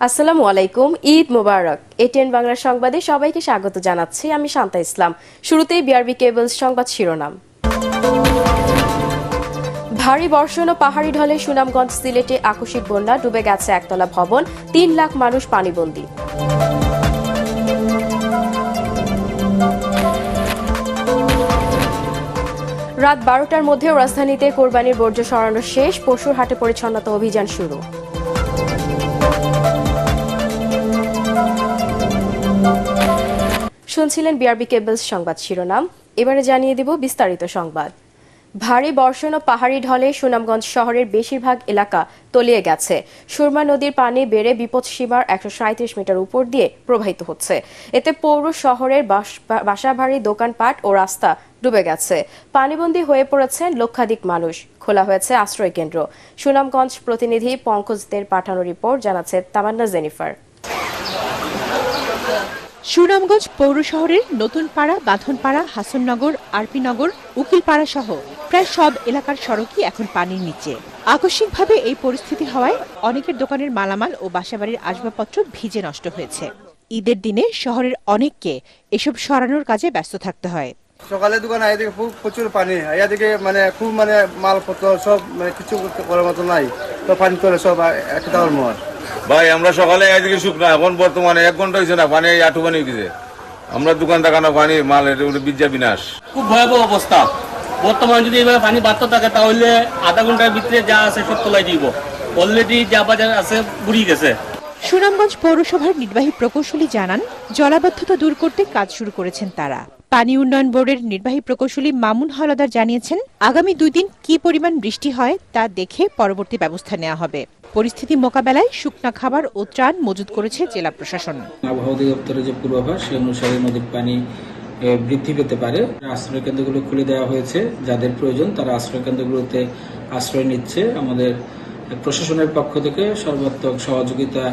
আসসালামু আলাইকুম, ঈদ মোবারক। এটিএন বাংলা সংবাদে সবাইকে স্বাগত জানাচ্ছি। আমি শান্তা ইসলাম। শুরুতেই বিআরবি কেবলস সংবাদ শিরোনাম। ভারী বর্ষণ ও পাহাড়ি ঢলে সুনামগঞ্জ সিলেটে আকস্মিক বন্যা, ডুবে গেছে একতলা ভবন, ৩ লাখ মানুষ পানিবন্দী। রাত ১২টার মধ্যে রাজধানীতে কোরবানির বর্জ্য সরানো শেষ, পশুর হাটে পরিচ্ছন্নতা অভিযান শুরু। শুনছিলেন বিআরবি কেবলস সংবাদ শিরোনাম। এবারে জানিয়ে দিব বিস্তারিত সংবাদ। ভারী বর্ষণ ও পাহাড়ি ঢলে সুনামগঞ্জ শহরের বেশিরভাগ এলাকা তলিয়ে গেছে। সুরমা নদীর পানি বেড়ে বিপদসীমার ১৩৭ মিটার উপর দিয়ে প্রবাহিত হচ্ছে। এতে পৌর শহরের বাসাবাড়ি, দোকানপাট ও রাস্তা ডুবে গেছে। পানিবন্দী হয়ে পড়েছেন লক্ষাধিক মানুষ। খোলা হয়েছে আশ্রয় কেন্দ্র। সুনামগঞ্জ প্রতিনিধি পঙ্কজদের পাঠানো রিপোর্ট জানাচ্ছে তামান্না জেনিফার। সুনামগঞ্জ পৌর শহরের নতুন পাড়া, বাঁধনপাড়া, হাসননগর, আরপিনগর, উকিলপাড়া সহ প্রায় সব এলাকার সড়কই এখন পানির নিচে। আকস্মিকভাবে এই পরিস্থিতি হওয়ায় অনেকের দোকানের মালামাল ও বাসাবাড়ির আসবাবপত্র ভিজে নষ্ট হয়েছে। ঈদের দিনে শহরের অনেককে এসব সরানোর কাজে ব্যস্ত থাকতে হয়। সকালে দোকানে এদিকে প্রচুর পানি, এদিকে খুব মালপত্র সব কিছু করার মতো নাই, তো পানি তোলে সব একটা মর। ভাই আমরা সকালে এদিকে শুকনা, এখন বর্তমানে 1 ঘন্টা হয়েছে না, পানি আটু পানি গেছে। আমরা দোকান টাকানো পানি মাল বিদ্যা বিনাশ, খুব ভয়াবহ অবস্থা। বর্তমানে যদি এভাবে পানি বাড়তে থাকে তাহলে আধা ঘন্টার ভিতরে যা আছে সব তোলাই দিব। অলরেডি যা বাজার আছে বুড়িয়ে গেছে। সুনামগঞ্জ পৌরসভার নির্বাহী প্রকৌশলী জানান, জলাবদ্ধতা দূর করতে কাজ শুরু করেছেন তারা। পানি উন্নয়ন বোর্ডের নির্বাহী প্রকৌশলী মামুন হাওলাদার জানিয়েছেন, আগামী 2 দিন কি পরিমাণ বৃষ্টি হয় তা দেখে পরবর্তী ব্যবস্থা নেওয়া হবে। পরিস্থিতি মোকাবেলায় শুকনা খাবার ও ত্রাণ মজুত করেছে জেলা প্রশাসন। আবহাওয়া অধিদপ্তরের যে পূর্বাভাস সে অনুসারে নদীর পানি বৃদ্ধি পেতে পারে। আশ্রয় কেন্দ্রগুলো খুলে দেওয়া হয়েছে, যাদের প্রয়োজন তারা আশ্রয় কেন্দ্রগুলোতে আশ্রয় নিচ্ছে। আমাদের প্রশাসনের পক্ষ থেকে সর্বাত্মক সহযোগিতা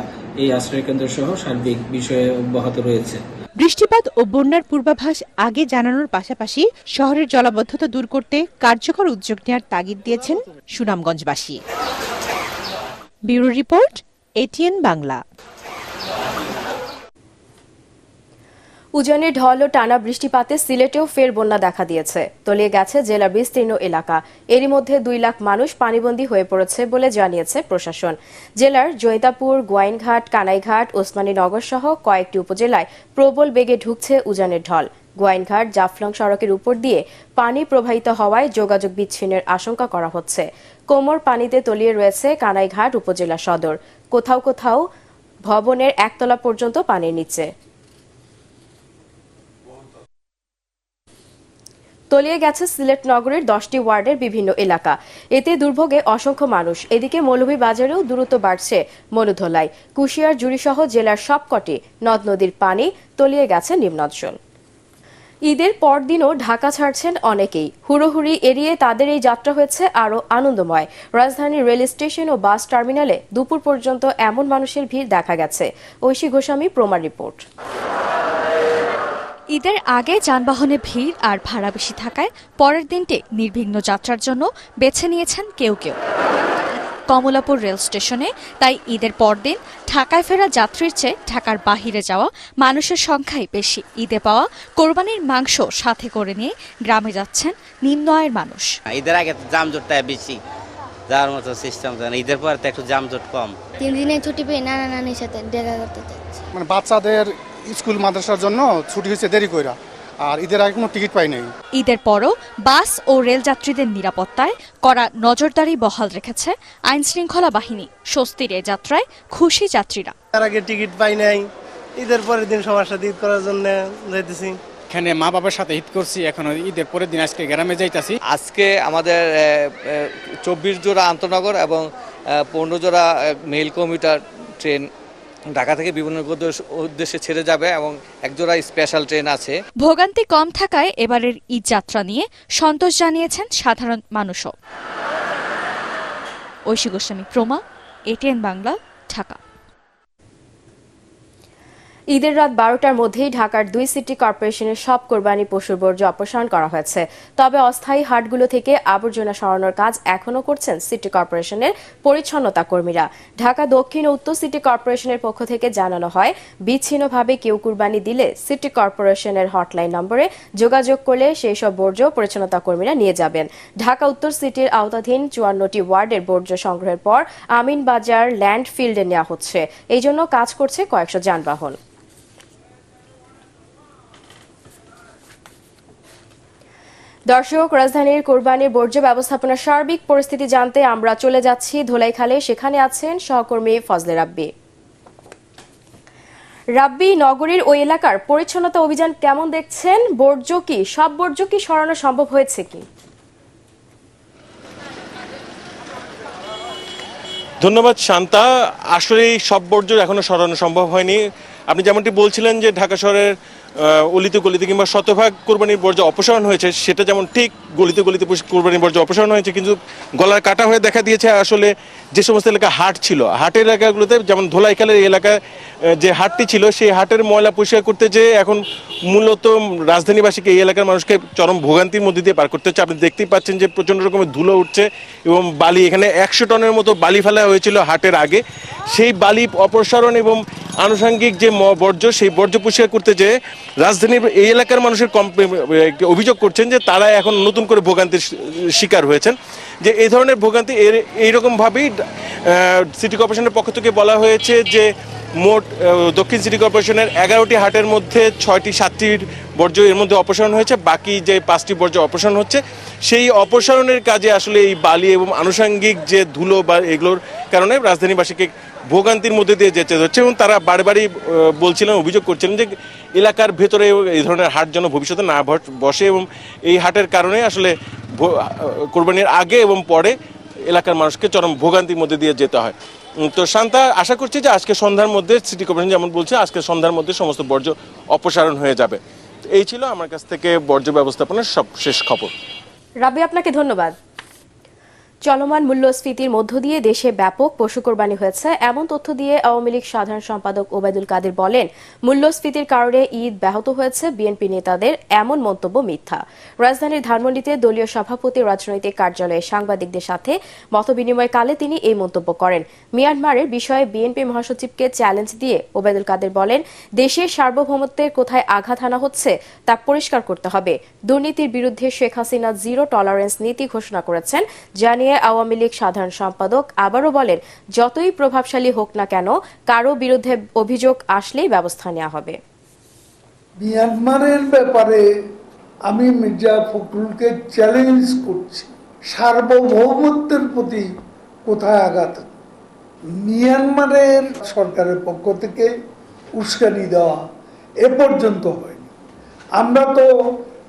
এই আশ্রয় কেন্দ্র সহ সার্বিক বিষয়ে অব্যাহত রয়েছে। বৃষ্টিপাত ও বন্যার পূর্বাভাস আগে জানানোর পাশাপাশি শহরের জলাবদ্ধতা দূর করতে কার্যকর উদ্যোগ নেওয়ার তাগিদ দিয়েছেন সুনামগঞ্জবাসী। Bureau report, ATN Bangla. উজানের ঢল ও টানা বৃষ্টিপাতে সিলেটেও ফের বন্যা দেখা দিয়েছে। তলিয়ে গেছে জেলার বিস্তীর্ণ এলাকা। এরই মধ্যে 2 লাখ মানুষ পানিবন্দী হয়ে পড়েছে বলে জানিয়েছে প্রশাসন। জেলার জৈন্তাপুর, গোয়াইনঘাট, কানাইঘাট, ওসমানীনগর সহ কয়েকটি উপজেলায় প্রবল বেগে ঢুকছে উজানের ঢল। গোয়াইনঘাট জাফলং সড়কের উপর দিয়ে পানি প্রবাহিত হওয়ায় যোগাযোগ বিচ্ছিন্নের আশঙ্কা করা হচ্ছে। কোমর পানিতে তলিয়ে রয়েছে কানাইঘাট উপজেলা সদর। কোথাও কোথাও ভবনের একতলা পর্যন্ত পানির নিচে। তলিয়ে গেছে সিলেট নগরের 10টি ওয়ার্ডের বিভিন্ন এলাকা। এতে দুর্ভোগে অসংখ্য মানুষ। এদিকে মৌলভীবাজারেও দ্রুত বাড়ছে মনুধলাই। কুশিয়ার, জুড়িসহ জেলার সবকটি নদ নদীর পানি তলিয়ে গেছে নিম্নাঞ্চল। ঈদের পরদিনও ঢাকা ছাড়ছেন অনেকেই। হুড়োহুড়ি এড়িয়ে তাদের এই যাত্রা হয়েছে আরও আনন্দময়। রাজধানীর রেল স্টেশন ও বাস টার্মিনালে দুপুর পর্যন্ত এমন মানুষের ভিড় দেখা গেছে। ঐশী গোস্বামী, প্রমাণ রিপোর্ট। ঈদের আগে যানবাহনে ভিড় আর ভাড়া বেশি থাকায় পরের দিনটি নির্বিঘ্ন যাত্রার জন্য বেছে নিয়েছেন কেউ কেউ। কমলাপুর রেল স্টেশনে তাই ঈদের পরদিন ঢাকায় ফেরা যাত্রীর চেয়ে ঢাকার বাহিরে যাওয়া মানুষের সংখ্যাই বেশি। ঈদে পাওয়া কোরবানির মাংস সাথে করে নিয়ে গ্রামে যাচ্ছেন নিম্ন আয়ের মানুষ। ঈদের আগে যানজটটা বেশি, যাওয়ার মতো সিস্টেম, ঈদের পর তো একটু যানজট কম। 3 দিনে ছুটি পেয়ে নানা নানির সাথে দেখা করতে যাচ্ছি। বাচ্চাদের স্কুল মাদ্রাসার জন্য ছুটি হয়েছে দেরি কইরা, আর ঈদের আগে কোনো টিকিট পাই নাই। ঈদের পরও বাস ও রেল যাত্রীদের নিরাপত্তায় কড়া নজরদারি বহাল রেখেছে আইন শৃঙ্খলা বাহিনী। স্বস্তির এ যাত্রায় খুশি যাত্রীরা। তার আগে টিকিট পাই নাই, ঈদের পরের দিন সবার সাথে ঈদ করার জন্য যাইতেছি। এখানে মা বাবার সাথে ঈদ করছি, এখন ঈদের পরের দিন আজকে গ্রামে যাইতাছি। আজকে আমাদের 24 জোড়া আন্তনগর এবং 15 জোড়া মেইল কমিউটার ট্রেন ঢাকা থেকে বিভিন্ন উদ্দেশ্যে ছেড়ে যাবে এবং 1 জোড়া স্পেশাল ট্রেন আছে। ভোগান্তি কম থাকায় এবারের ঈদ যাত্রা নিয়ে সন্তোষ জানিয়েছেন সাধারণ মানুষও। ঐশী গোস্বামী, প্রমা, এটিএন বাংলা, ঢাকা। ঈদের রাত 12টার মধ্যেই ঢাকার 2 সিটি কর্পোরেশনের সব কোরবানি পশুর বর্জ্য অপসারণ করা হয়েছে। তবে অস্থায়ী হাটগুলো থেকে আবর্জনা সরানোর কাজ এখনও করছেন সিটি কর্পোরেশনের পরিচ্ছন্নতা কর্মীরা। ঢাকা দক্ষিণ ও উত্তর সিটি কর্পোরেশনের পক্ষ থেকে জানানো হয়, বিচ্ছিন্নভাবে কেউ কুরবানি দিলে সিটি কর্পোরেশনের হটলাইন নম্বরে যোগাযোগ করলে সেই সব বর্জ্য পরিচ্ছন্নতা কর্মীরা নিয়ে যাবেন। ঢাকা উত্তর সিটির আওতাধীন 54টি ওয়ার্ডের বর্জ্য সংগ্রহের পর আমিনবাজার ল্যান্ডফিল্ডে নেওয়া হচ্ছে। এই জন্য কাজ করছে কয়েকশো যানবাহন। দর্শক, রাজধানীর কোরবানির বর্জ্য ব্যবস্থাপনার সার্বিক পরিস্থিতি জানতে আমরা চলে যাচ্ছি ধোলাইখালে। সেখানে আছেন সহকর্মী ফজলে রাব্বি। রাব্বি, নগরীর ওই এলাকার পরিচ্ছন্নতা অভিযান কেমন দেখছেন? সব বর্জ্য কি সরানো সম্ভব হয়েছে কি? ধন্যবাদ শান্তা। আসলে সব বর্জ্য এখনো সরানো সম্ভব হয়নি। আপনি যেমনটি বলছিলেন যে ঢাকা শহরের অলিতে গলিতে কিংবা শতভাগ কোরবানির বর্জ্য অপসারণ হয়েছে, সেটা যেমন ঠিক গলিতে গলিতে কোরবানির বর্জ্য অপসারণ হয়েছে, কিন্তু গলার কাটা হয়ে দেখা দিয়েছে আসলে যে সমস্ত এলাকা হাট ছিল, হাটের এলাকাগুলোতে যেমন ধোলাইখালের এলাকায় যে হাটটি ছিল, সেই হাটের ময়লা পরিষ্কার করতে যেয়ে এখন মূলত রাজধানীবাসীকে, এই এলাকার মানুষকে চরম ভোগান্তির মধ্যে দিয়ে পার করতে হচ্ছে। আপনি দেখতেই পাচ্ছেন যে প্রচণ্ড রকমের ধুলো উঠছে এবং বালি, এখানে 100 টনের মতো বালি ফেলা হয়েছিল হাটের আগে। সেই বালি অপসারণ এবং আনুষঙ্গিক যে বর্জ্য, সেই বর্জ্য পরিষ্কার করতে যেয়ে রাজধানীর এই এলাকার মানুষের অভিযোগ করছেন যে তারা এখন নতুন করে ভোগান্তির শিকার হয়েছেন। যে এই ধরনের ভোগান্তি এইরকমভাবেই সিটি কর্পোরেশনের পক্ষ থেকে বলা হয়েছে যে মোট দক্ষিণ সিটি কর্পোরেশনের 11টি হাটের মধ্যে 6-7টির বর্জ্য এর মধ্যে অপসারণ হয়েছে, বাকি যে 5টি বর্জ্য অপসারণ হচ্ছে। সেই অপসারণের কাজে আসলে এই বালি এবং আনুষঙ্গিক যে ধুলো বা এগুলোর কারণে রাজধানীবাসীকে ভোগান্তির মধ্যে দিয়ে যেতে হচ্ছে এবং তারা বারবারই বলছিলেন, অভিযোগ করছিলেন যে এলাকার ভেতরে এই ধরনের হাট যেন ভবিষ্যতে না বসে এবং এই হাটের কারণে আসলে কোরবানির আগে এবং পরে এলাকার মানুষকে চরম ভোগান্তির মধ্যে দিয়ে যেতে হয়। তো শান্তা, আশা করছি যে আজকে সন্ধ্যার মধ্যে সিটি কর্পোরেশন যেমন বলছে আজকে সন্ধ্যার মধ্যে সমস্ত বর্জ্য অপসারণ হয়ে যাবে। এই ছিল আমার কাছ থেকে বর্জ্য ব্যবস্থাপনার সব শেষ খবর। রাব্বি, আপনাকে ধন্যবাদ। চলমান মূল্যস্ফীতির মধ্য দিয়ে দেশে ব্যাপক পশু কোরবানি হয়েছে এমন তথ্য দিয়ে আওয়ামী লীগ সাধারণ সম্পাদক ওবায়দুল কাদের বলেন, মূল্যস্ফীতির কারণে ঈদ ব্যাহত হয়েছে, বিএনপি নেতাদের এমন মন্তব্য মিথ্যা। রাজধানীর ধানমন্ডিতে দলীয় সভাপতি রাজনৈতিক কার্যালয়ে সাংবাদিকদের সাথে মতবিনিময়কালে তিনি এই মন্তব্য করেন। মিয়ানমারের বিষয়ে বিএনপি মহাসচিবকে চ্যালেঞ্জ দিয়ে ওবায়দুল কাদের বলেন, দেশের সার্বভৌমত্বের কোথায় আঘাত হানা হচ্ছে তা পরিষ্কার করতে হবে। দুর্নীতির বিরুদ্ধে শেখ হাসিনা জিরো টলারেন্স নীতি ঘোষণা করেছেন জানিয়ে আওয়ামী লীগ সাধারণ সম্পাদক আবারও বলেন, যতই প্রভাবশালী হোক না কেন, কারো বিরুদ্ধে অভিযোগ আসলেই ব্যবস্থা নেওয়া হবে। মিয়ানমারের ব্যাপারে আমি মির্জা ফখরুলকে চ্যালেঞ্জ করছি, সার্বভৌমত্বের প্রতি কোথায় আঘাত। মিয়ানমারের সরকারের পক্ষ থেকে উস্কানি দেওয়া এ পর্যন্ত হয়নি। আমরা তো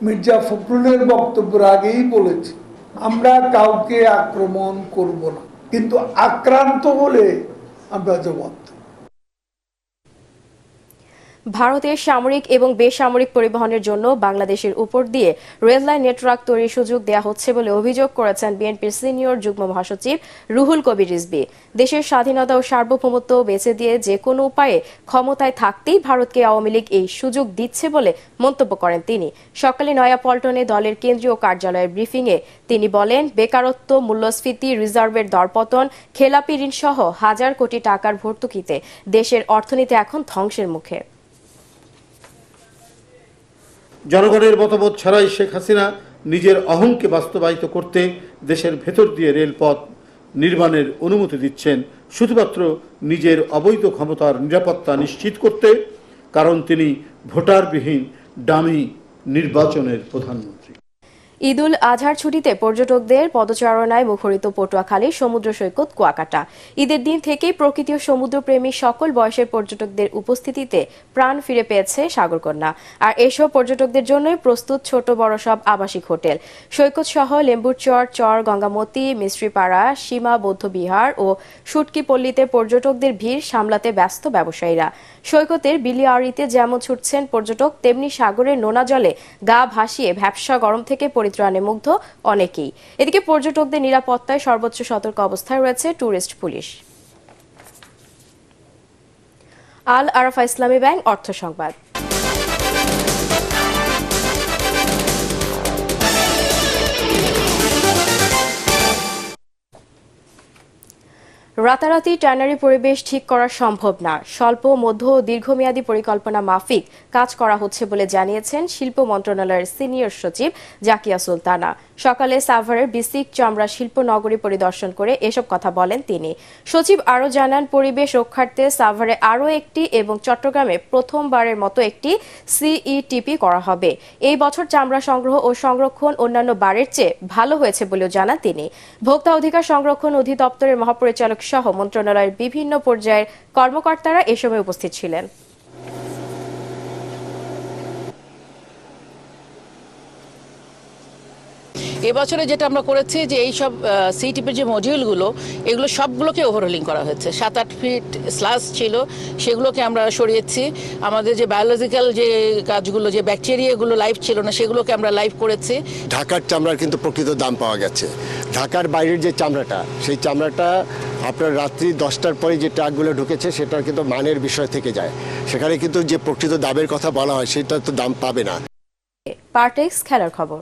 মির্জা ফখরুলের বক্তব্যের আগেই বলেছি, আমরা কাউকে আক্রমণ করব না, কিন্তু আক্রান্ত হলে আমরা জবাব দেব। ভারতের সামরিক এবং বেসামরিক পরিবহনের জন্য বাংলাদেশের উপর দিয়ে রেললাইন নেটওয়ার্ক তৈরির সুযোগ দেওয়া হচ্ছে বলে অভিযোগ করেছেন বিএনপির সিনিয়র যুগ্ম মহাসচিব রুহুল কবির রিজভী। দেশের স্বাধীনতা ও সার্বভৌমত্ব বেঁচে দিয়ে যে কোনো উপায়ে ক্ষমতায় থাকতেই ভারতকে আওয়ামী লীগ এই সুযোগ দিচ্ছে বলে মন্তব্য করেন তিনি। সকালে নয়াপল্টনে দলের কেন্দ্রীয় কার্যালয়ের ব্রিফিংয়ে তিনি বলেন, বেকারত্ব, মূল্যস্ফীতি, রিজার্ভের দরপতন, খেলাপি ঋণ সহ হাজার কোটি টাকার ভর্তুকিতে দেশের অর্থনীতি এখন ধ্বংসের মুখে। জনগণের মতামত ছাড়াই শেখ হাসিনা নিজের অহংকে বাস্তবায়িত করতে দেশের ভেতর দিয়ে রেলপথ নির্মাণের অনুমতি দিচ্ছেন শুধুমাত্র নিজের অবৈধ ক্ষমতার নিরাপত্তা নিশ্চিত করতে, কারণ তিনি ভোটারবিহীন ডামি নির্বাচনের প্রধানমন্ত্রী। ঈদুল আজহার ছুটিতে পর্যটকদের পদচারণায় মুখরিত পটুয়াখালীর সমুদ্র সৈকত কুয়াকাটা। ঈদের দিন থেকেই প্রকৃতি ও সমুদ্রপ্রেমী সকল বয়সের পর্যটকদের উপস্থিতিতে প্রাণ ফিরে পেয়েছে সাগরকন্যা। আর এসব পর্যটকদের জন্যই প্রস্তুত ছোট বড় সব আবাসিক হোটেল। সৈকত সহ লেম্বুরচর, চর গঙ্গামতি, মিস্ত্রিপাড়া, সীমা বৌদ্ধবিহার ও সুটকিপল্লীতে পর্যটকদের ভিড় সামলাতে ব্যস্ত ব্যবসায়ীরা। সৈকতের বিলিয়ারিতে যেমন ছুটছেন পর্যটক, তেমনি সাগরের নোনা জলে গা ভাসিয়ে ভ্যাপসা গরম থেকে পরিত্রাণে মুগ্ধ অনেকেই। এদিকে পর্যটকদের নিরাপত্তায় সর্বোচ্চ সতর্ক অবস্থায় রয়েছে ট্যুরিস্ট পুলিশ। আল আরাফা ইসলামী ব্যাংক অর্থ সংবাদ। রাতারাতি ট্যানারি পরিবেশ ঠিক করা সম্ভব না, স্বল্প মধ্য ও দীর্ঘমেয়াদী পরিকল্পনা মাফিক কাজ করা হচ্ছে বলে জানিয়েছেন শিল্প মন্ত্রণালয়ের সিনিয়র সচিব জাকিয়া সুলতানা। সকালে সাভারের বিসিক চামড়া শিল্প নগরী পরিদর্শন করে এসব কথা বলেন তিনি। সচিব আরও জানান, পরিবেশ রক্ষার্থে সাভারে আরও একটি এবং চট্টগ্রামে প্রথমবারের মতো একটি সিইটিপি করা হবে। এই বছর চামড়া সংগ্রহ ও সংরক্ষণ অন্যান্য বারের চেয়ে ভালো হয়েছে বলেও জানান তিনি। ভোক্তা অধিকার সংরক্ষণ অধিদপ্তরের মহাপরিচালক সহ মন্ত্রণালয়ের বিভিন্ন পর্যায়ের কর্মকর্তারা এ সময় উপস্থিত ছিলেন। এবছরে যেটা আমরা করেছি যে এই সব সিটিপির যে মডিউলগুলো এগুলো সবগুলোকে ওভারহোলিং করা হয়েছে। 7-8 ফিট স্লাস ছিল, সেগুলোকে আমরা সরিয়েছি। আমাদের যে বায়োলজিক্যাল যে কাজগুলো, যে ব্যাকটেরিয়াগুলো লাইভ ছিল না, সেগুলোকে আমরা লাইভ করেছি। ঢাকার চামড়ার কিন্তু প্রকৃত দাম পাওয়া গেছে। ঢাকার বাইরের যে চামড়াটা, সেই চামড়াটা আপনার রাত্রি 10টার পরে যে ট্রাকগুলো ঢুকেছে সেটার কিন্তু মানের বিষয় থেকে যায়। সেখানে কিন্তু যে প্রকৃত দামের কথা বলা হয় সেটা তো দাম পাবে না। পার্টেক্স খেলার খবর।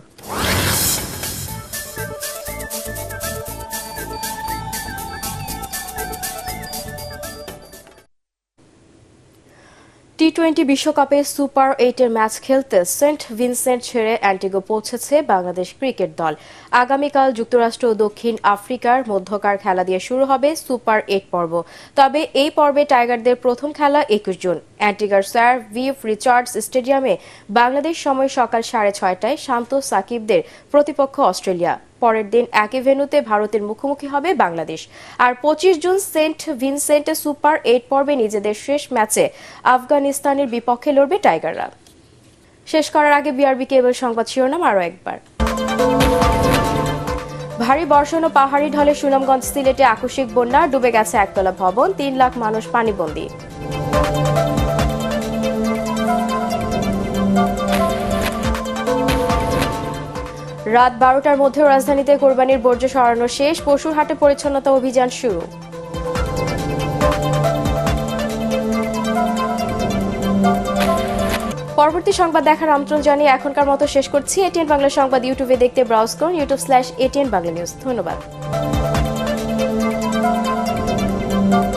টি-20 বিশ্বকাপে সুপার 8-এর ম্যাচ খেলতে সেন্ট ভিনসেন্ট ছেড়ে অ্যান্টিগো পৌঁছেছে বাংলাদেশ ক্রিকেট দল। আগামীকাল যুক্তরাষ্ট্র ও দক্ষিণ আফ্রিকার মধ্যকার খেলা দিয়ে শুরু হবে সুপার 8 পর্ব। তবে এই পর্বে টাইগারদের প্রথম খেলা 21 জুন অ্যান্টিগার স্যার ভিভ রিচার্ডস স্টেডিয়ামে বাংলাদেশ সময় সকাল 6:30টায় শান্ত সাকিবদের প্রতিপক্ষ অস্ট্রেলিয়া। পরের দিন একই ভেন্যুতে ভারতের মুখোমুখি হবে বাংলাদেশ। আর 25 জুন সেন্ট ভিনসেন্টে সুপার 8 পর্বে নিজেদের শেষ ম্যাচে আফগানিস্তানের বিপক্ষে লড়বে টাইগাররা। শেষ করার আগে বিআরবি কেবল সংবাদ শিরোনাম আরও একবার। ভারী বর্ষণ ও পাহাড়ি ঢলে সুনামগঞ্জ সিলেটে আকস্মিক বন্যা, ডুবে গেছে একতলা ভবন, 3 লাখ মানুষ পানিবন্দী। রাত 12টার মধ্যে রাজধানীতে কোরবানির বর্জ্য সরানো শেষ, পশুর হাটে পরিচ্ছন্নতা অভিযান শুরু। পরবর্তী সংবাদ দেখার আমন্ত্রণ জানিয়ে এখনকার মতো শেষ করছি। এটিএন বাংলা সংবাদ ইউটিউবে দেখতে ব্রাউজ করুন youtube/ATN Bangla News। ধন্যবাদ।